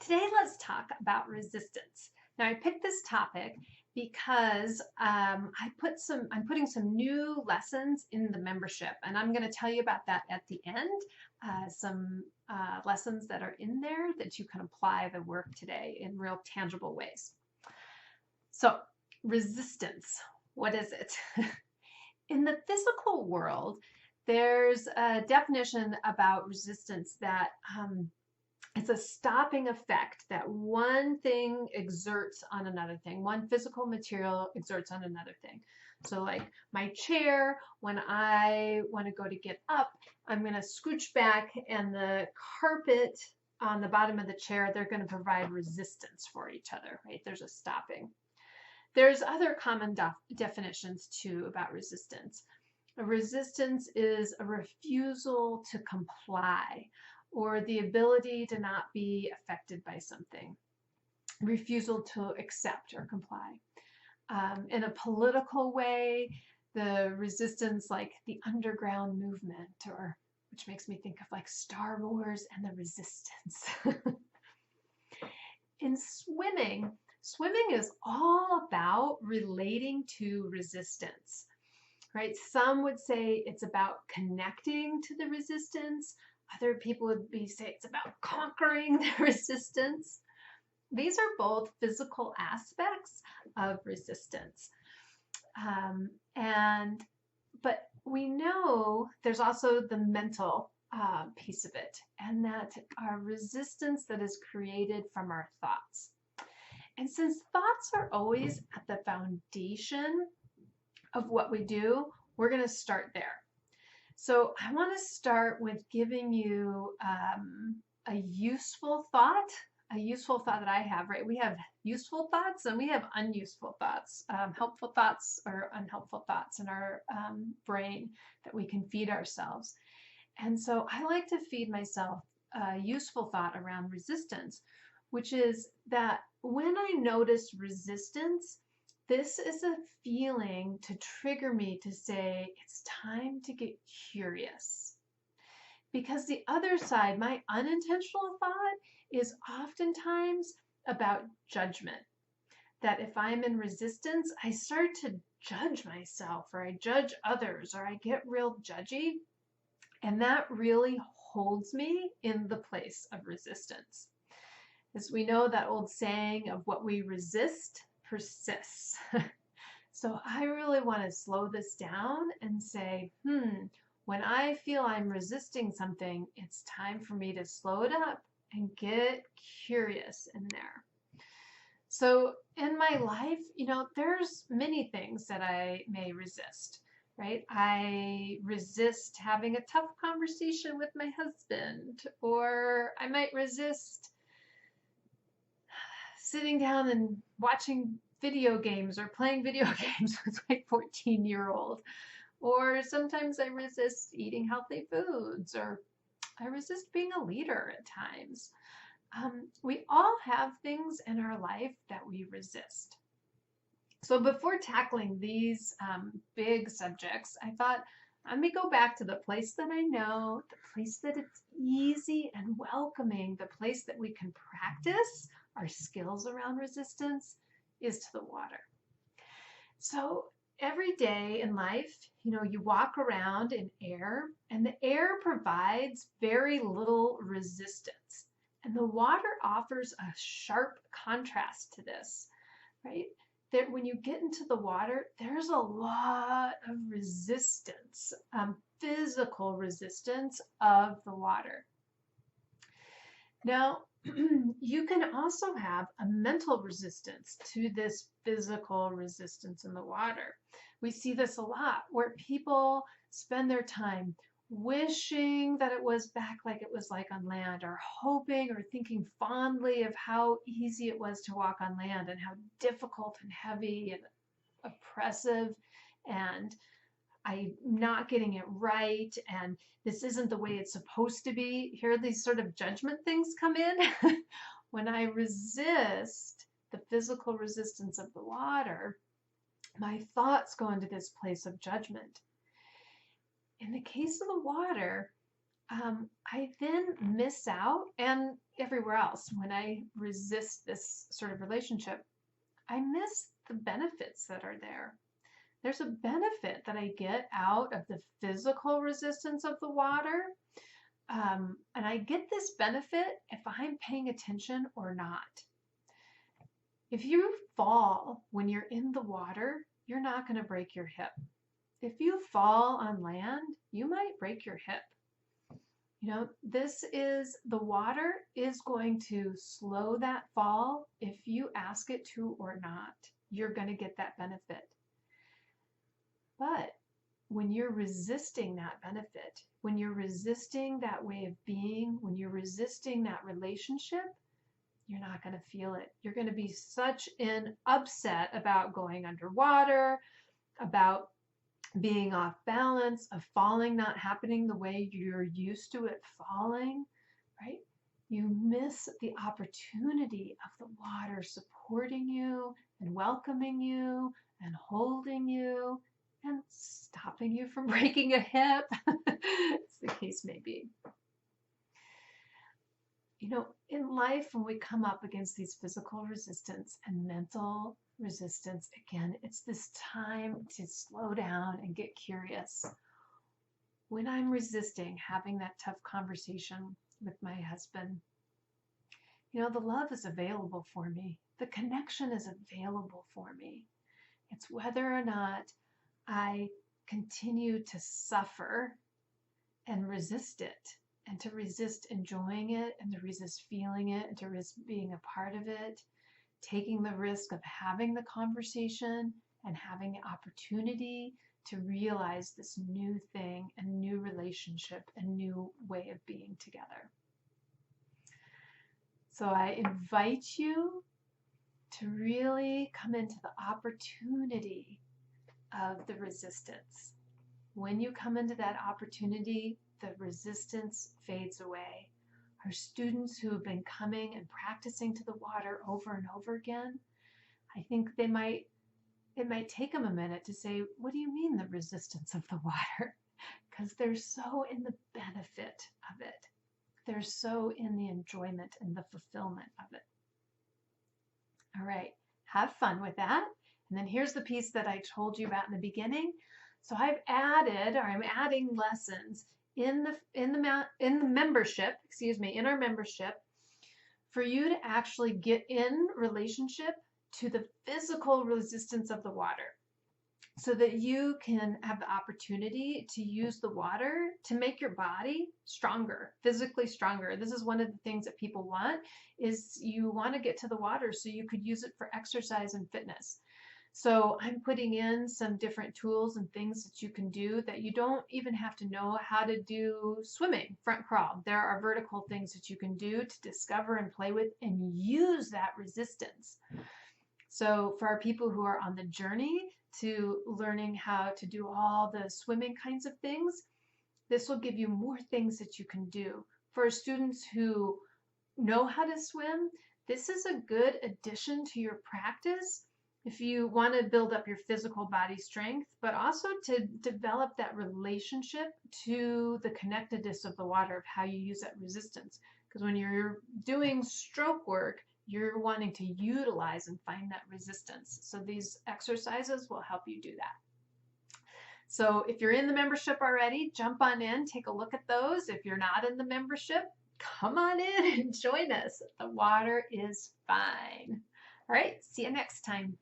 Today, let's talk about resistance. Now, I picked this topic because I'm putting some new lessons in the membership, and I'm going to tell you about that at the end. Some lessons that are in there that you can apply the work today in real tangible ways. So, resistance, what is it? In the physical world, there's a definition about resistance that it's a stopping effect that one thing exerts on another thing. One physical material exerts on another thing. So like my chair, when I want to go to get up, I'm going to scooch back, and the carpet on the bottom of the chair, they're going to provide resistance for each other, right? There's a stopping. There's other common definitions too about resistance. A resistance is a refusal to comply, or the ability to not be affected by something, refusal to accept or comply. In a political way, the resistance, like the underground movement, or which makes me think of like Star Wars and the Resistance. In swimming is all about relating to resistance, right? Some would say it's about connecting to the resistance. Other people would say it's about conquering the resistance. These are both physical aspects of resistance. But we know there's also the mental piece of it, and that our resistance that is created from our thoughts. And since thoughts are always at the foundation of what we do, we're going to start there. So I want to start with giving you a useful thought that I have, right? We have useful thoughts and we have unuseful thoughts, helpful thoughts or unhelpful thoughts in our brain that we can feed ourselves. And so I like to feed myself a useful thought around resistance, which is that when I notice resistance, this is a feeling to trigger me to say, it's time to get curious. Because the other side, my unintentional thought, is oftentimes about judgment. That if I'm in resistance, I start to judge myself, or I judge others, or I get real judgy. And that really holds me in the place of resistance. As we know, that old saying of what we resist persists. So I really want to slow this down and say, when I feel I'm resisting something, it's time for me to slow it up and get curious in there. So in my life, there's many things that I may resist, right? I resist having a tough conversation with my husband, or I might resist sitting down and watching video games or playing video games with my 14-year-old. Or sometimes I resist eating healthy foods, or I resist being a leader at times. We all have things in our life that we resist. So before tackling these big subjects, I thought, let me go back to the place that I know, the place that it's easy and welcoming, the place that we can practice our skills around resistance, is to the water. So every day in life, you walk around in air, and the air provides very little resistance. And the water offers a sharp contrast to this, right? That when you get into the water, there's a lot of resistance, physical resistance of the water. Now, you can also have a mental resistance to this physical resistance in the water. We see this a lot, where people spend their time wishing that it was back like it was like on land, or hoping or thinking fondly of how easy it was to walk on land, and how difficult and heavy and oppressive, and I'm not getting it right, and this isn't the way it's supposed to be. Here these sort of judgment things come in. When I resist the physical resistance of the water, my thoughts go into this place of judgment. In the case of the water, I then miss out, and everywhere else, when I resist this sort of relationship, I miss the benefits that are there. There's a benefit that I get out of the physical resistance of the water. And I get this benefit if I'm paying attention or not. If you fall when you're in the water, you're not going to break your hip. If you fall on land, you might break your hip. You know, the water is going to slow that fall if you ask it to or not. You're going to get that benefit. But when you're resisting that benefit, when you're resisting that way of being, when you're resisting that relationship, you're not going to feel it. You're going to be such an upset about going underwater, about being off balance, of falling not happening the way you're used to it falling, right? You miss the opportunity of the water supporting you and welcoming you and holding you and stopping you from breaking a hip, as the case may be. You know, in life, when we come up against these physical resistance and mental resistance, again, it's this time to slow down and get curious. When I'm resisting having that tough conversation with my husband, you know, the love is available for me. The connection is available for me. It's whether or not I continue to suffer and resist it, and to resist enjoying it, and to resist feeling it, and to resist being a part of it, taking the risk of having the conversation and having the opportunity to realize this new thing, a new relationship, a new way of being together. So I invite you to really come into the opportunity of the resistance. When you come into that opportunity, the resistance fades away. Our students who have been coming and practicing to the water over and over again, I think it might take them a minute to say, what do you mean the resistance of the water? Because they're so in the benefit of it. They're so in the enjoyment and the fulfillment of it. All right, have fun with that. And then here's the piece that I told you about in the beginning. So I'm adding lessons in the membership, in our membership, for you to actually get in relationship to the physical resistance of the water, so that you can have the opportunity to use the water to make your body stronger, physically stronger. This is one of the things that people want, is you want to get to the water so you could use it for exercise and fitness. So I'm putting in some different tools and things that you can do that you don't even have to know how to do swimming, front crawl. There are vertical things that you can do to discover and play with and use that resistance. So for our people who are on the journey to learning how to do all the swimming kinds of things, this will give you more things that you can do. For students who know how to swim, this is a good addition to your practice if you want to build up your physical body strength, but also to develop that relationship to the connectedness of the water, of how you use that resistance. Because when you're doing stroke work, you're wanting to utilize and find that resistance. So these exercises will help you do that. So if you're in the membership already, jump on in, take a look at those. If you're not in the membership, come on in and join us. The water is fine. All right, see you next time.